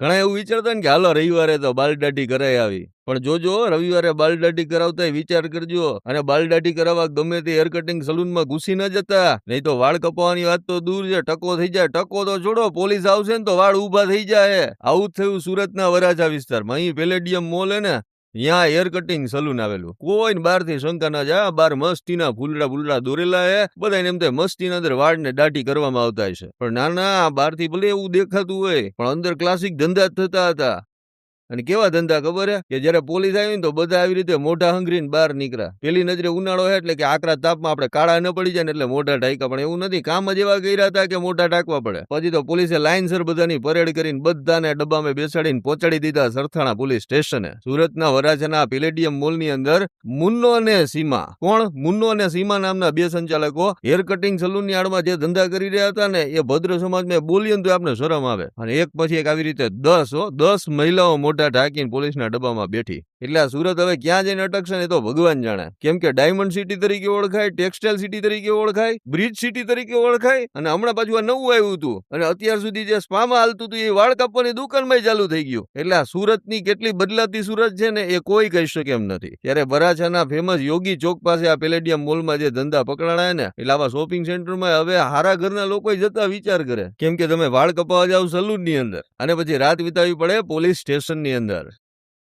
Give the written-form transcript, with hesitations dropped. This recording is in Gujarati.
ઘણા એવું વિચારતા ને કે હાલો રવિવારે તો બાલદાઢી કરાઈ આવી, પણ જોજો રવિવારે બાલદાઢી કરાવતા વિચાર કરજો, અને બાલદાઢી કરાવવા ગમે તે હેર કટિંગ સલૂનમાં ઘૂસી ન જતા, નહીં તો વાળ કપાવવાની વાત તો દૂર છે, ટકો થઈ જાય. ટકો તો છોડો, પોલીસ આવશે ને તો વાળ ઉભા થઈ જાય. આવું જ થયું સુરતના વરાછા વિસ્તારમાં. અહીં પેલેડિયમ મોલ હે ને, ત્યાં હેર કટિંગ સલૂન આવેલું. કોઈ બહારથી શંકા ના જાય, બહાર મસ્તીના ફૂલડા દોરેલા હે, બધા એમ થાય મસ્તીના અંદર વાળ ને દાઢી કરવામાં આવતા હશે. પણ ના, બહારથી ભલે એવું દેખાતું હોય, પણ અંદર ક્લાસિક ધંધા જ થતા હતા. અને કેવા ધંધા ખબર હે કે જયારે પોલીસ આવી ને તો બધા આવી રીતે મોઢા હંગરીને બહાર નીકળ્યા. પેલી નજરે ઉનાળો હે એટલે કે આકરા તાપમાં આપણે કાળા ન પડી જાય ને એટલે મોઢા ઢાંક્યા, પણ એવું નથી. કામ જ એવા કર્યા હતા કે મોઢા ઢાંકવા પડે. પછી તો પોલીસે લાઈનસર બધાની પરેડ કરીને બધાને ડબ્બામાં બેસાડીને પહોંચાડી દીધા સરથાણા પોલીસ સ્ટેશને. સુરતના વરાછાના પેલેડિયમ મોલની અંદર મુન્નો અને સીમા, કોણ મુન્નો અને સીમા નામના બે સંચાલકો હેર કટિંગ સલૂનની આડમાં જે ધંધા કરી રહ્યા હતા ને, એ ભદ્ર સમાજમાં બોલીએ ને તો આપણે શરમ આવે. અને એક પછી એક આવી રીતે 10 મહિલાઓ મોઢા ઢાંકીને પોલીસના ડબ્બામાં બેઠી. એટલે આ સુરત હવે ક્યાં જઈને અટકશે ને તો ભગવાન જાણે. કેમ કે ડાયમંડ સિટી તરીકે ઓળખાય, ટેક્સટાઇલ સિટી તરીકે ઓળખાય, બ્રિજ સિટી તરીકે ઓળખાય, અને હમણાં પાછું આ નવું આવ્યું હતું. અને અત્યાર સુધી જે સ્પામાં હાલતું હતું એ વાળ કાપવાની દુકાનમાં ચાલુ થઈ ગયું. એટલે આ સુરતની કેટલી બદલાતી સુરત છે ને એ કોઈ કહી શકે એમ નથી. ત્યારે વરાછાના ફેમસ યોગી ચોક પાસે આ પેલેડિયમ મોલમાં જે ધંધા પકડાણા ને, એટલે આવા શોપિંગ સેન્ટરમાં હવે હારા ઘરના લોકો જતા વિચાર કરે. કેમ કે તમે વાળ કપાવા જાવ સલૂનની અંદર અને પછી રાત વિતાવી પડે પોલીસ સ્ટેશનની અંદર.